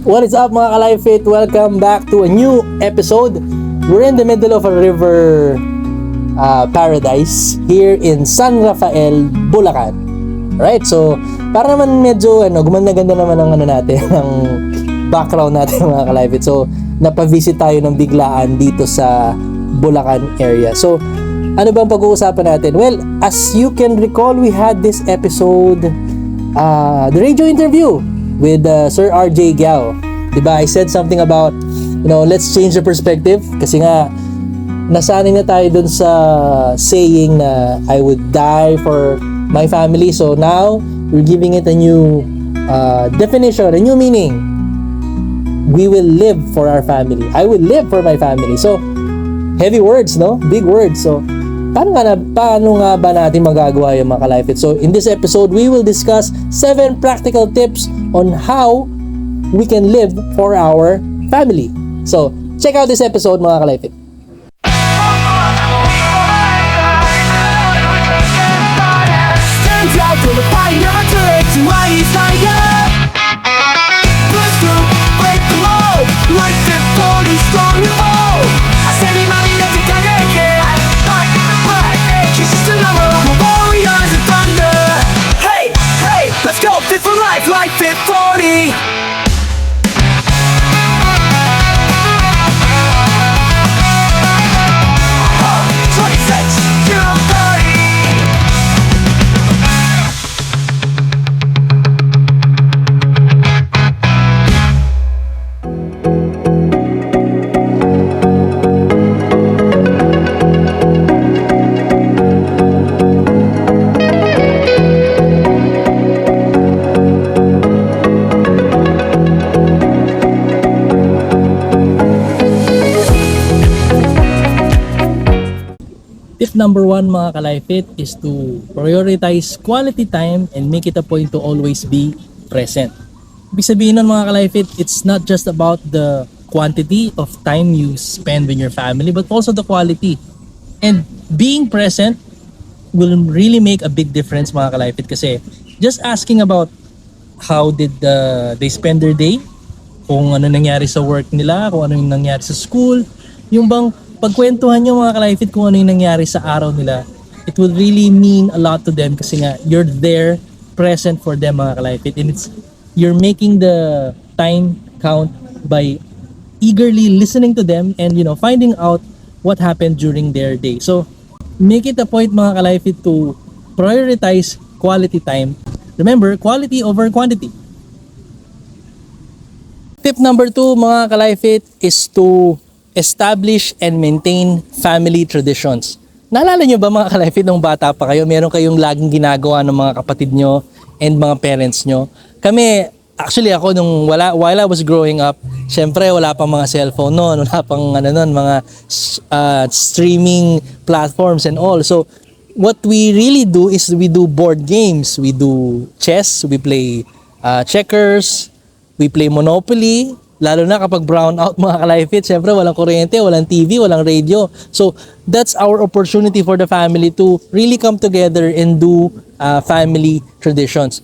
What is up mga ka-Life It? Welcome back to a new episode. We're in the middle of a river paradise here in San Rafael, Bulacan. Alright, so para naman medyo gumanda-ganda naman ang natin, ang background natin mga ka-Life It. So napavisit tayo ng biglaan dito sa Bulacan area. So ano bang pag-uusapan natin? Well, as you can recall, we had this episode, the radio interview with Sir RJ Gao. Diba? I said something about, let's change the perspective. Kasi nga, nasanay na tayo dun sa saying na I would die for my family. So now, we're giving it a new definition, a new meaning. We will live for our family. I will live for my family. So, heavy words, no? Big words. So, paano nga ba natin magagawa yung mga ka-Life It? So, in this episode, we will discuss 7 practical tips on how we can live for our family. So, check out this episode mga ka-Life It. Let's go, fit for life, like Fit 40. Tip number 1 mga ka-Life It is to prioritize quality time and make it a point to always be present. Ibig sabihin nun mga ka-Life It, it's not just about the quantity of time you spend with your family but also the quality. And being present will really make a big difference mga ka-Life It kasi just asking about how did they spend their day, kung ano nangyari sa work nila, kung ano yung nangyari sa school, yung bang pagkwentuhan nyo mga ka-Life It kung ano yung nangyari sa araw nila, it will really mean a lot to them kasi nga you're there present for them mga ka-Life It, and you're making the time count by eagerly listening to them and finding out what happened during their day. So make it a point mga ka-Life It to prioritize quality time. Remember, quality over quantity. Tip number 2 mga ka-Life It is to establish and maintain family traditions. Naalala nyo ba mga ka-Life It, nung bata pa kayo, meron kayong laging ginagawa ng mga kapatid nyo and mga parents nyo? Kami, actually ako, while I was growing up, syempre wala pang mga cellphone noon, wala pang mga streaming platforms and all. So, what we really do is we do board games. We do chess, we play checkers, we play Monopoly. Lalo na kapag brown out mga ka-Life It, syempre walang kuryente, walang TV, walang radio. So that's our opportunity for the family to really come together and do family traditions.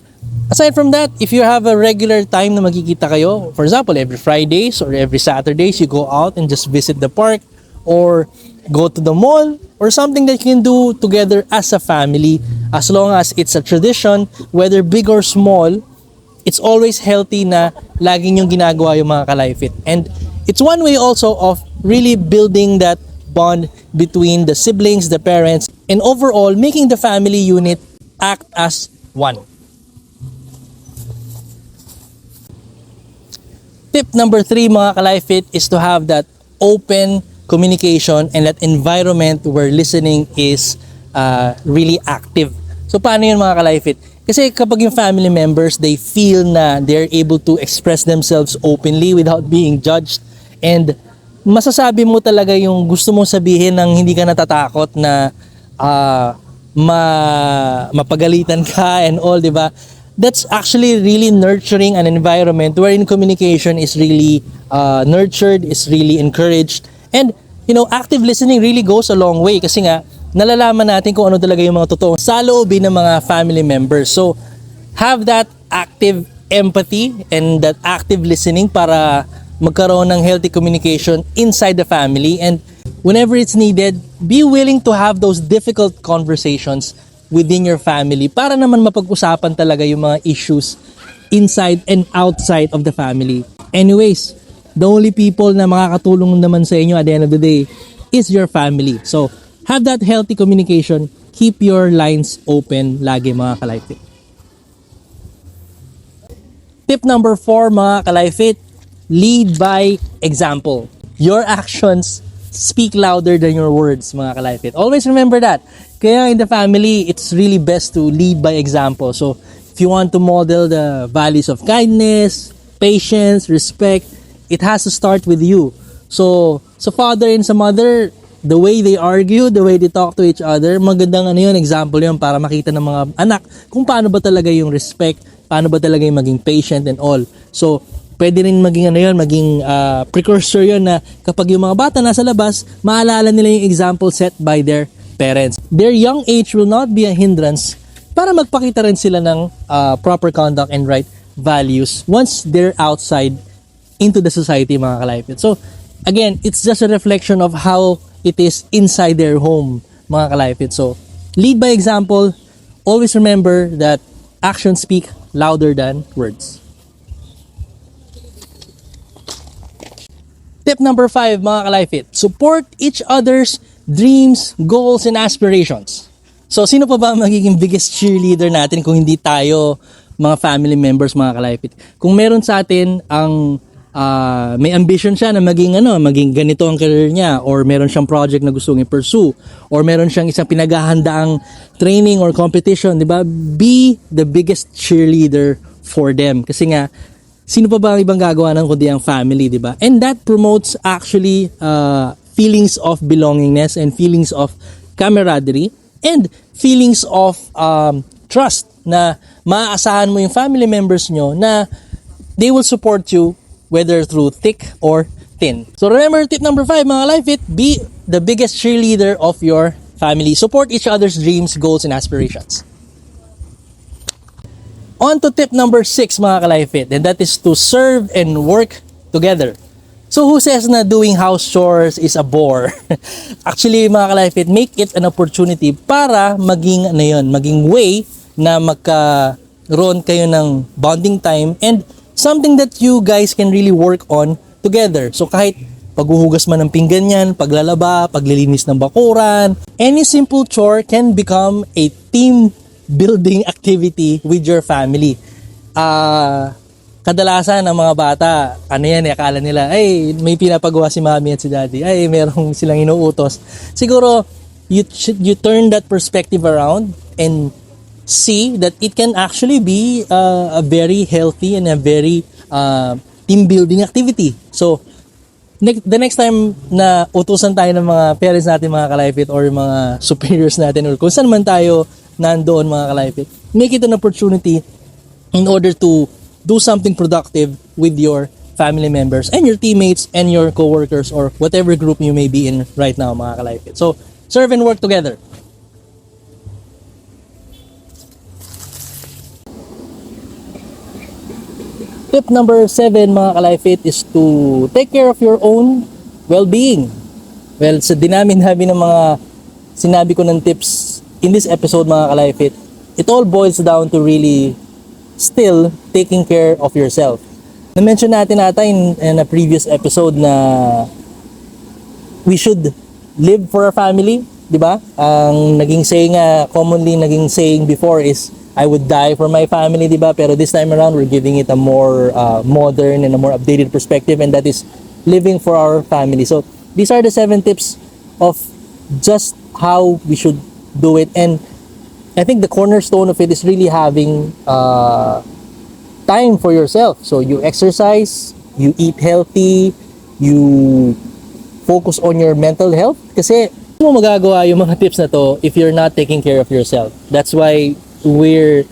Aside from that, if you have a regular time na magkikita kayo, for example, every Fridays or every Saturdays, you go out and just visit the park or go to the mall or something that you can do together as a family, as long as it's a tradition, whether big or small. It's always healthy na lagi niyong ginagawa yung mga ka-Life It. And it's one way also of really building that bond between the siblings, the parents, and overall making the family unit act as one. Tip number 3 mga ka-Life It is to have that open communication and that environment where listening is really active. So paano yun mga ka-Life It? Kasi kapag yung family members, they feel na they're able to express themselves openly without being judged, and masasabi mo talaga yung gusto mong sabihin nang hindi ka natatakot na mapagalitan ka and all, di ba? That's actually really nurturing an environment wherein communication is really nurtured, is really encouraged. And active listening really goes a long way kasi nga nalalaman natin kung ano talaga yung mga totoong saloobin ng mga family members. So, have that active empathy and that active listening para magkaroon ng healthy communication inside the family. And whenever it's needed, be willing to have those difficult conversations within your family para naman mapag-usapan talaga yung mga issues inside and outside of the family. Anyways, the only people na makakatulong naman sa inyo at the end of the day is your family. So, have that healthy communication. Keep your lines open lagi mga ka-Life Fit. Tip number 4 mga ka-Life Fit, lead by example. Your actions speak louder than your words mga ka-Life Fit. Always remember that. Kaya in the family, it's really best to lead by example. So, if you want to model the values of kindness, patience, respect, it has to start with you. So, sa father and sa mother, the way they argue, the way they talk to each other, magandang example yun para makita ng mga anak kung paano ba talaga yung respect, paano ba talaga yung maging patient and all. So, pwede rin maging maging precursor yun na kapag yung mga bata nasa labas, maalala nila yung example set by their parents. Their young age will not be a hindrance para magpakita rin sila ng proper conduct and right values once they're outside into the society mga ka-Life Fit. So, again, it's just a reflection of how it is inside their home, mga ka-Life Fit. So, lead by example. Always remember that actions speak louder than words. Tip number 5, mga ka-Life Fit. Support each other's dreams, goals, and aspirations. So, sino pa ba magiging biggest cheerleader natin kung hindi tayo, mga family members, mga ka-Life Fit? Kung meron sa atin ang may ambition siya na maging ganito ang career niya, or meron siyang project na gustong i-pursue, or meron siyang isang pinaghahandaang training or competition, di ba? Be the biggest cheerleader for them. Kasi nga, sino pa ba ang ibang gagawa ng kundi ang family, di ba? And that promotes actually feelings of belongingness and feelings of camaraderie and feelings of trust na maaasahan mo yung family members nyo na they will support you whether through thick or thin. So remember, tip number 5, mga Life Fit, be the biggest cheerleader of your family. Support each other's dreams, goals, and aspirations. On to tip number 6, mga ka-Life Fit, and that is to serve and work together. So who says na doing house chores is a bore? Actually, mga ka-Life Fit, make it an opportunity para maging maging way na magkaroon kayo ng bonding time and something that you guys can really work on together. So kahit paghuhugas man ng pinggan yan, paglalaba, paglilinis ng bakuran, any simple chore can become a team building activity with your family. Kadalasan ng mga bata, akala nila, ay, may pinapagawa si mami at si daddy, ay, merong silang inuutos. Siguro, you turn that perspective around and see that it can actually be a very healthy and a very team building activity. So, the next time na utusan tayo ng mga parents natin, mga ka-Life Fit, or mga superiors natin, or kung saan man tayo nandoon, mga ka-Life Fit, make it an opportunity in order to do something productive with your family members and your teammates and your coworkers or whatever group you may be in right now, mga ka-Life Fit. So, serve and work together. Tip number 7, mga ka-Life Fit, is to take care of your own well-being. Well, sa dinami-dami ng mga sinabi ko ng tips in this episode, mga ka-Life Fit, it all boils down to really still taking care of yourself. Na-mention natin in a previous episode na we should live for our family, di ba? Ang naging saying, commonly naging saying before is, I would die for my family, di ba? Pero this time around, we're giving it a more modern and a more updated perspective, and that is living for our family. So, these are the 7 tips of just how we should do it. And I think the cornerstone of it is really having time for yourself. So, you exercise, you eat healthy, you focus on your mental health. Kasi, mo magagawa yung mga tips na to if you're not taking care of yourself. That's why we're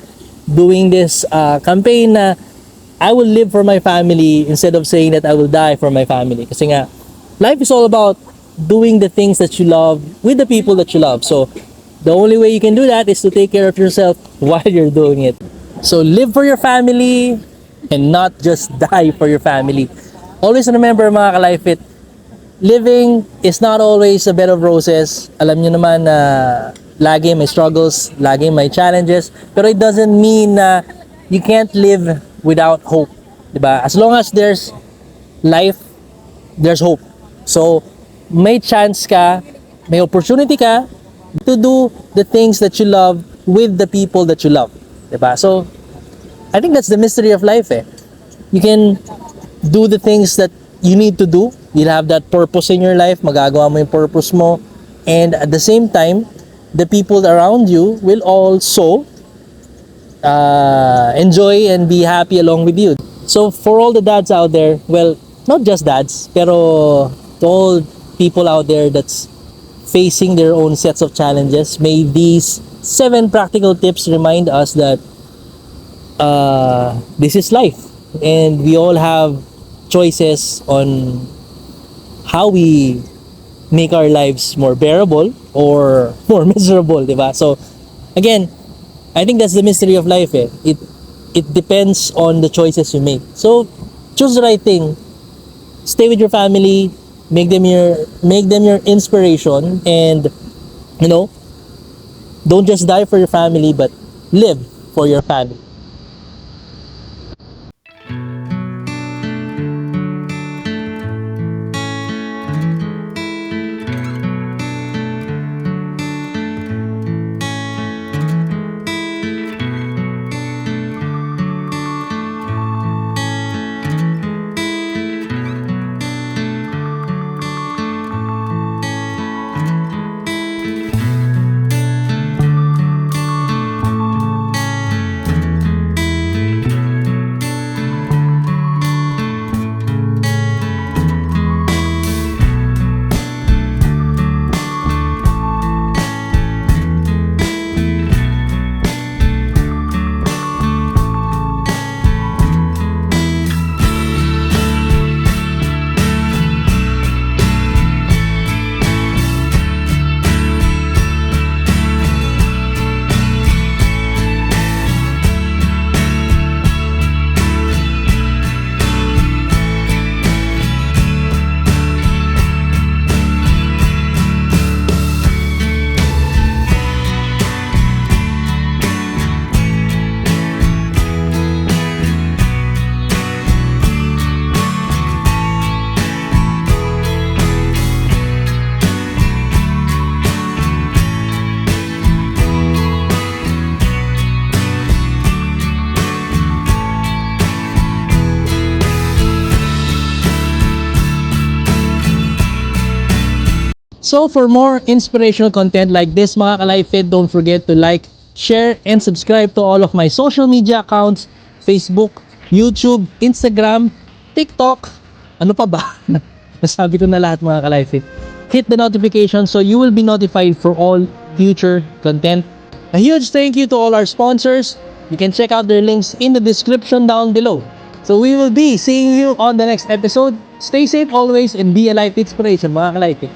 doing this campaign na I will live for my family instead of saying that I will die for my family. Kasi nga, life is all about doing the things that you love with the people that you love. So, the only way you can do that is to take care of yourself while you're doing it. So, live for your family, and not just die for your family. Always remember mga ka-Life It, living is not always a bed of roses. Alam nyo naman na lagi may struggles, lagi may challenges, pero it doesn't mean na you can't live without hope. Diba? As long as there's life, there's hope. So, may chance ka, may opportunity ka to do the things that you love with the people that you love. Diba? So, I think that's the mystery of life eh. You can do the things that you need to do. You'll have that purpose in your life. Magagawa mo yung purpose mo. And at the same time, the people around you will also enjoy and be happy along with you. So for all the dads out there, well, not just dads, pero to all people out there that's facing their own sets of challenges, may these 7 practical tips remind us that this is life and we all have choices on how we make our lives more bearable or more miserable, diba? So again, I think that's the mystery of life eh. It depends on the choices you make. So choose the right thing. Stay with your family, make them your inspiration, and you know, don't just die for your family but live for your family. So for more inspirational content like this mga ka-Life It, don't forget to like, share, and subscribe to all of my social media accounts, Facebook, YouTube, Instagram, TikTok, ano pa ba? Nasabi ko na lahat mga ka-Life It. Hit the notification so you will be notified for all future content. A huge thank you to all our sponsors. You can check out their links in the description down below. So we will be seeing you on the next episode. Stay safe always and be a life inspiration mga ka-Life It.